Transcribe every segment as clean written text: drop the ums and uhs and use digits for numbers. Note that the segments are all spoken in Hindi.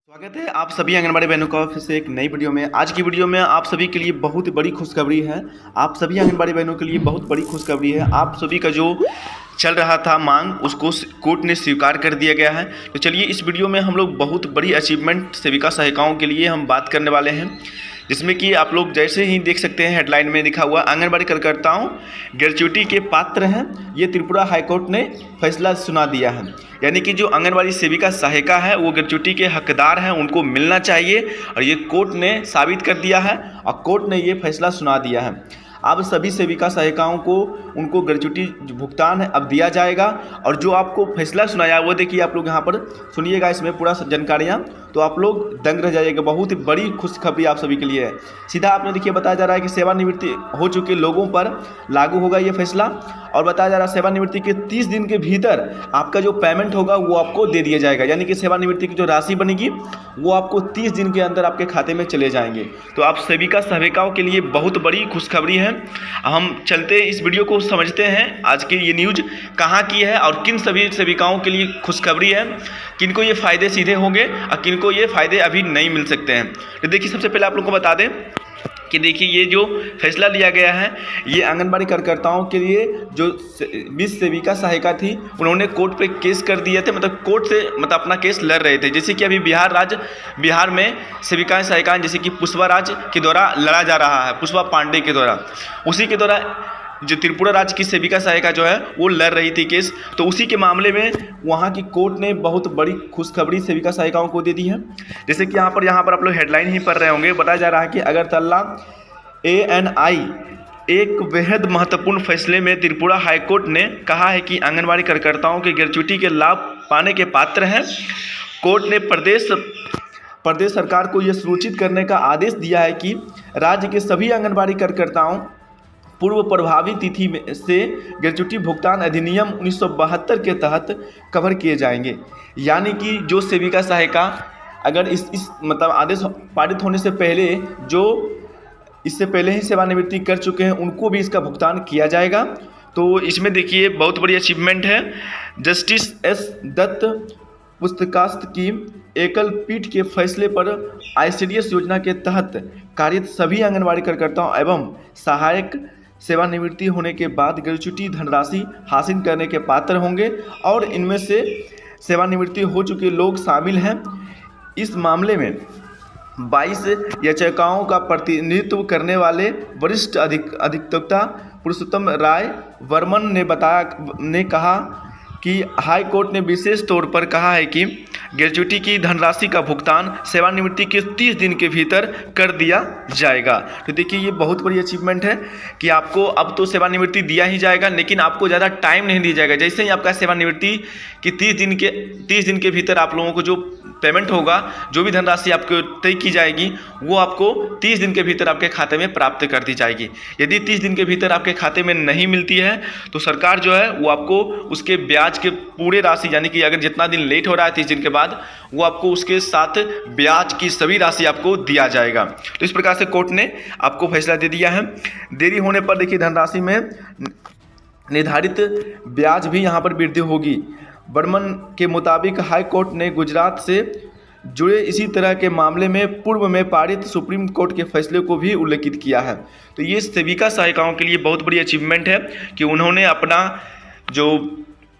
स्वागत है आप सभी आंगनबाड़ी बहनों का फिर से एक नई वीडियो में। आज की वीडियो में आप सभी के लिए बहुत बड़ी खुशखबरी है। आप सभी आंगनबाड़ी बहनों के लिए बहुत बड़ी खुशखबरी है। आप सभी का जो चल रहा था मांग, उसको कोर्ट ने स्वीकार कर दिया गया है। तो चलिए इस वीडियो में हम लोग बहुत बड़ी अचीवमेंट सेविका सहायिकाओं के लिए हम बात करने वाले हैं, जिसमें कि आप लोग जैसे ही देख सकते हैं हेडलाइन में लिखा हुआ आंगनबाड़ी कार्यकर्ताओं ग्रेच्युटी के पात्र हैं। ये त्रिपुरा हाईकोर्ट ने फैसला सुना दिया है, यानी कि जो आंगनबाड़ी सेविका सहायिका है वो ग्रेच्युटी के हकदार हैं, उनको मिलना चाहिए। और ये कोर्ट ने साबित कर दिया है और कोर्ट ने ये फैसला सुना दिया है। अब सभी सेविका सहायिकाओं को उनको ग्रेच्युटी भुगतान है अब दिया जाएगा। और जो आपको फैसला सुनाया वो देखिए, आप लोग यहाँ पर सुनिएगा, इसमें पूरा जानकारियाँ, तो आप लोग दंग रह जाइएगा। बहुत ही बड़ी खुशखबरी आप सभी के लिए है। सीधा आपने देखिए बताया जा रहा है कि सेवानिवृत्ति हो चुके लोगों पर लागू होगा ये फैसला। और बताया जा रहा है सेवानिवृत्ति के 30 दिन के भीतर आपका जो पेमेंट होगा वो आपको दे दिया जाएगा, यानी कि सेवानिवृत्ति की जो राशि बनेगी वो आपको 30 दिन के अंदर आपके खाते में चले जाएंगे। तो आप सेविका सहायिकाओं के लिए बहुत बड़ी खुशखबरी है। हम चलते इस वीडियो को समझते हैं आज की ये न्यूज़ कहाँ की है और किन सभी सेविकाओं के लिए खुशखबरी है, किनको ये फ़ायदे सीधे होंगे और किनको ये फ़ायदे अभी नहीं मिल सकते हैं। तो देखिए, सबसे पहले आप लोगों को बता दें कि देखिए ये जो फैसला लिया गया है ये आंगनबाड़ी कार्यकर्ताओं के लिए जो 20 सेविका सहायिका थी उन्होंने कोर्ट पे केस कर दिए थे, मतलब कोर्ट से अपना केस लड़ रहे थे। जैसे कि अभी बिहार में सेविकाएं सहायिकाएं जैसे कि पुष्पा राज के द्वारा लड़ा जा रहा है, पुष्पा पांडे के द्वारा, उसी के द्वारा जो त्रिपुरा राज्य की सेविका सहायिका जो है वो लड़ रही थी केस। तो उसी के मामले में वहाँ की कोर्ट ने बहुत बड़ी खुशखबरी सेविका सहायिकाओं को दे दी है। जैसे कि यहाँ पर आप लोग हेडलाइन ही पढ़ रहे होंगे, बताया जा रहा है कि अगरतला ANI एक बेहद महत्वपूर्ण फैसले में त्रिपुरा हाईकोर्ट ने कहा है कि आंगनबाड़ी कार्यकर्ताओं के ग्रेच्युटी के लाभ पाने के पात्र हैं। कोर्ट ने प्रदेश सरकार को यह सुनिश्चित करने का आदेश दिया है कि राज्य के सभी आंगनबाड़ी कार्यकर्ताओं पूर्व प्रभावी तिथि में से ग्रेच्युटी भुगतान अधिनियम 1972 के तहत कवर किए जाएंगे। यानी कि जो सेविका सहायिका अगर इस आदेश पारित होने से पहले जो इससे पहले ही सेवानिवृत्ति कर चुके हैं उनको भी इसका भुगतान किया जाएगा। तो इसमें देखिए बहुत बड़ी अचीवमेंट है। जस्टिस S दत्त पुस्तकास्त की एकल पीठ के फैसले पर ICDS योजना के तहत कार्यरत सभी आंगनबाड़ी कार्यकर्ताओं एवं सहायक सेवानिवृत्ति होने के बाद ग्रेच्युटी धनराशि हासिल करने के पात्र होंगे और इनमें से सेवानिवृत्ति हो चुके लोग शामिल हैं। इस मामले में 22 याचिकाओं का प्रतिनिधित्व करने वाले वरिष्ठ अधिवक्ता पुरुषोत्तम राय वर्मन ने कहा कि हाई कोर्ट ने विशेष तौर पर कहा है कि ग्रेच्युटी की धनराशि का भुगतान सेवानिवृत्ति के 30 दिन के भीतर कर दिया जाएगा। तो देखिए ये बहुत बड़ी अचीवमेंट है कि आपको अब तो सेवानिवृत्ति दिया ही जाएगा, लेकिन आपको ज़्यादा टाइम नहीं दिया जाएगा। जैसे ही आपका सेवानिवृत्ति की 30 दिन के भीतर आप लोगों को जो पेमेंट होगा, जो भी धनराशि आपको तय की जाएगी वो आपको 30 दिन के भीतर आपके खाते में प्राप्त कर दी जाएगी। यदि 30 दिन के भीतर आपके खाते में नहीं मिलती है तो सरकार जो है वो आपको उसके ब्याज के पूरे राशि, यानी कि अगर जितना दिन लेट हो रहा है 30 दिन के बाद, वो आपको उसके साथ ब्याज की सभी राशि आपको दिया जाएगा। तो इस प्रकार से कोर्ट ने आपको फैसला दे दिया है। देरी होने पर देखिए धनराशि में निर्धारित ब्याज भी यहाँ पर वृद्धि होगी। बर्मन के मुताबिक हाई कोर्ट ने गुजरात से जुड़े इसी तरह के मामले में पूर्व में पारित सुप्रीम कोर्ट के फैसले को भी उल्लेखित किया है। तो ये सेविका सहायिकाओं के लिए बहुत बड़ी अचीवमेंट है कि उन्होंने अपना जो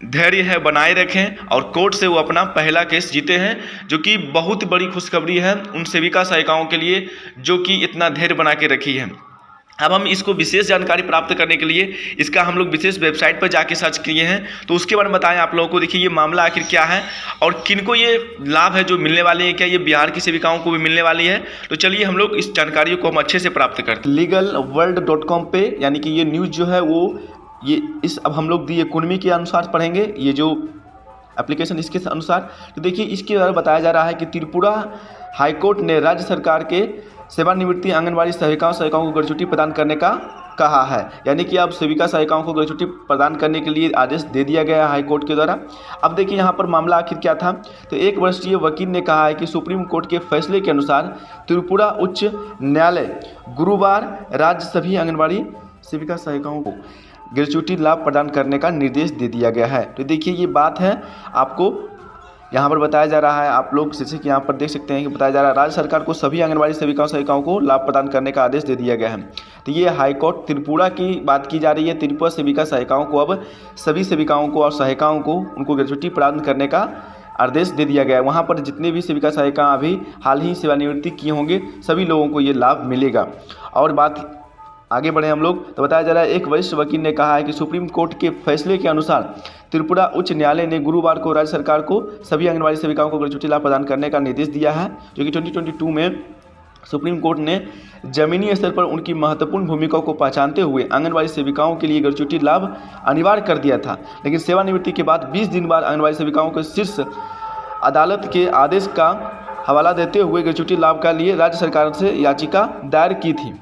धैर्य है बनाए रखें और कोर्ट से वो अपना पहला केस जीते हैं, जो कि बहुत बड़ी खुशखबरी है उन सेविका सहायिकाओं के लिए जो कि इतना धैर्य बना के रखी है। अब हम इसको विशेष जानकारी प्राप्त करने के लिए इसका हम लोग विशेष वेबसाइट पर जाके सर्च किए हैं, तो उसके बारे में बताएं आप लोगों को। देखिए ये मामला आखिर क्या है और किनको ये लाभ है जो मिलने वाले हैं, क्या ये बिहार की सेविकाओं को भी मिलने वाली है। तो चलिए हम लोग इस जानकारी को हम अच्छे से प्राप्त करते हैं। legalworld.com पे, यानी कि ये न्यूज़ जो है वो अब हम लोग दी इकोनॉमी के अनुसार पढ़ेंगे, ये जो एप्लीकेशन इसके अनुसार। तो देखिए इसके द्वारा बताया जा रहा है कि त्रिपुरा हाईकोर्ट ने राज्य सरकार के सेवानिवृत्ति आंगनबाड़ी सहायिकाओं को ग्रेच्युटी प्रदान करने का कहा है, यानी कि अब सेविका सहायिकाओं को ग्रेच्युटी प्रदान करने के लिए आदेश दे दिया गया है हाईकोर्ट के द्वारा। अब देखिए यहाँ पर मामला आखिर क्या था। तो एक वरिष्ठ वकील ने कहा है कि सुप्रीम कोर्ट के फैसले के अनुसार त्रिपुरा उच्च न्यायालय गुरुवार राज्य सभी आंगनबाड़ी सेविका सहायिकाओं को ग्रेच्युटी लाभ प्रदान करने का निर्देश दे दिया गया है। तो देखिए ये बात है आपको यहाँ पर बताया जा रहा है, आप लोग जैसे कि यहाँ पर देख सकते हैं कि बताया जा रहा है, राज्य सरकार को सभी आंगनबाड़ी सेविकाओं को लाभ प्रदान करने का आदेश दे दिया गया है। तो ये हाईकोर्ट त्रिपुरा की बात की जा रही है। त्रिपुरा सेविका सहायिकाओं को अब सभी सेविकाओं को और सहायिकाओं को उनको ग्रेच्युटी प्रदान करने का आदेश दे दिया गया है। वहाँ पर जितने भी सेविका सहायिका अभी हाल ही सेवानिवृत्ति किए होंगे सभी लोगों को ये लाभ मिलेगा। और बात आगे बढ़े हम लोग, तो बताया जा रहा है, एक वरिष्ठ वकील ने कहा है कि सुप्रीम कोर्ट के फैसले के अनुसार त्रिपुरा उच्च न्यायालय ने गुरुवार को राज्य सरकार को सभी आंगनबाड़ी सेविकाओं को ग्रेच्युटी लाभ प्रदान करने का निर्देश दिया है, जो कि 2022 में सुप्रीम कोर्ट ने जमीनी स्तर पर उनकी महत्वपूर्ण भूमिका को पहचानते हुए आंगनबाड़ी सेविकाओं के लिए ग्रेच्युटी लाभ अनिवार्य कर दिया था। लेकिन सेवानिवृत्ति के बाद 20 दिन बाद आंगनबाड़ी सेविकाओं को शीर्ष अदालत के आदेश का हवाला देते हुए ग्रेच्युटी लाभ के लिए राज्य सरकार से याचिका दायर की थी।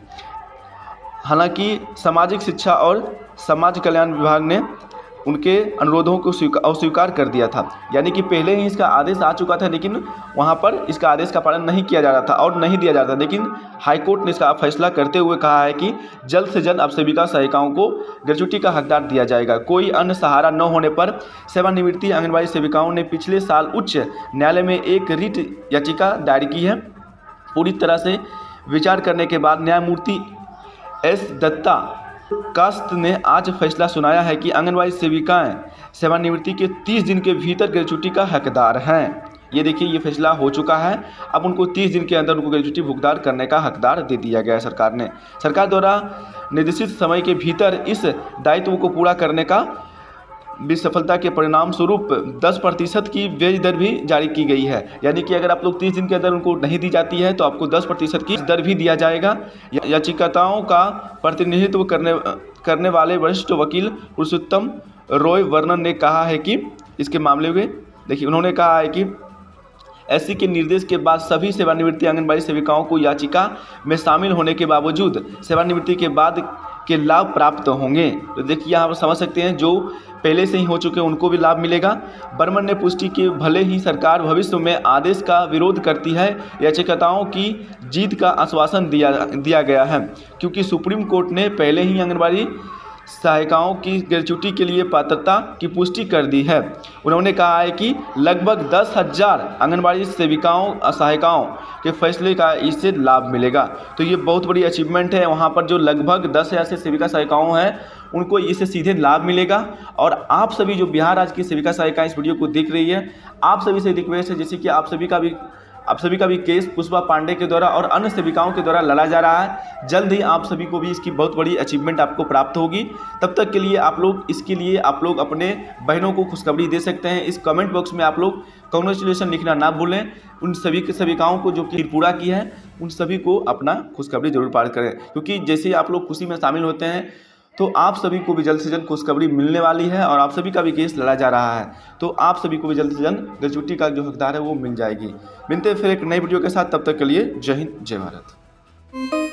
हालांकि सामाजिक शिक्षा और समाज कल्याण विभाग ने उनके अनुरोधों को अस्वीकार कर दिया था। यानी कि पहले ही इसका आदेश आ चुका था, लेकिन वहां पर इसका आदेश का पालन नहीं किया जा रहा था और नहीं दिया जा रहा था। लेकिन हाईकोर्ट ने इसका फैसला करते हुए कहा है कि जल्द से जल्द अब सेविका सहायिकाओं को ग्रेच्युटी का हकदार दिया जाएगा। कोई अन्य सहारा न होने पर सेवानिवृत्ति आंगनबाड़ी सेविकाओं ने पिछले साल उच्च न्यायालय में एक रिट याचिका दायर की है। पूरी तरह से विचार करने के बाद न्यायमूर्ति एस दत्ता कास्त ने आज फैसला सुनाया है कि आंगनबाड़ी सेविकाएं सेवानिवृत्ति के 30 दिन के भीतर ग्रेच्युटी का हकदार हैं। ये देखिए, ये फैसला हो चुका है। अब उनको 30 दिन के अंदर उनको ग्रेच्युटी भुगतान करने का हकदार दे दिया गया है सरकार ने। सरकार द्वारा निर्देशित समय के भीतर इस दायित्व को पूरा करने का विसफलता के परिणाम स्वरूप 10% की ब्याज दर भी जारी की गई है। यानी कि अगर आप लोग 30 दिन के अंदर उनको नहीं दी जाती है तो आपको 10% की दर भी दिया जाएगा। याचिकाओं का प्रतिनिधित्व करने वाले वरिष्ठ वकील पुरुषोत्तम रॉय वर्णन ने कहा है कि इसके मामले में देखिए, उन्होंने कहा है कि एससी के निर्देश के बाद सभी सेवानिवृत्ति आंगनबाड़ी सेविकाओं को याचिका में शामिल होने के बावजूद सेवानिवृत्ति के बाद के लाभ प्राप्त होंगे। तो देखिए, यहाँ पर समझ सकते हैं, जो पहले से ही हो चुके हैं उनको भी लाभ मिलेगा। बर्मन ने पुष्टि की, भले ही सरकार भविष्य में आदेश का विरोध करती है, याचिकाओं की जीत का आश्वासन दिया गया है, क्योंकि सुप्रीम कोर्ट ने पहले ही आंगनबाड़ी सहायिकाओं की ग्रेच्युटी के लिए पात्रता की पुष्टि कर दी है। उन्होंने कहा है कि लगभग 10,000 आंगनबाड़ी सेविकाओं सहायिकाओं के फैसले का इससे लाभ मिलेगा। तो ये बहुत बड़ी अचीवमेंट है। वहाँ पर जो लगभग 10,000 से सेविका सहायिकाओं हैं उनको इससे सीधे लाभ मिलेगा। और आप सभी जो बिहार राज्य की सेविका सहायिकाएं इस वीडियो को देख रही है, आप सभी से रिक्वेस्ट है, जैसे कि आप सभी का भी केस पुष्पा पांडे के द्वारा और अन्य सेविकाओं के द्वारा लड़ा जा रहा है। जल्द ही आप सभी को भी इसकी बहुत बड़ी अचीवमेंट आपको प्राप्त होगी। तब तक के लिए इसके लिए आप लोग अपने बहनों को खुशखबरी दे सकते हैं। इस कमेंट बॉक्स में आप लोग कांग्रेचुलेसन लिखना ना भूलें। उन सभी के सेविकाओं को जो कि त्रिपुरा की है, उन सभी को अपना खुशखबरी जरूर पार करें, क्योंकि जैसे आप लोग खुशी में शामिल होते हैं तो आप सभी को भी जल्द से जल्द खुशखबरी मिलने वाली है और आप सभी का भी केस लड़ा जा रहा है। तो आप सभी को भी जल्द से जल्द ग्रेच्युटी का जो हकदार है वो मिल जाएगी। मिलते हैं फिर एक नई वीडियो के साथ, तब तक के लिए जय हिंद, जय भारत।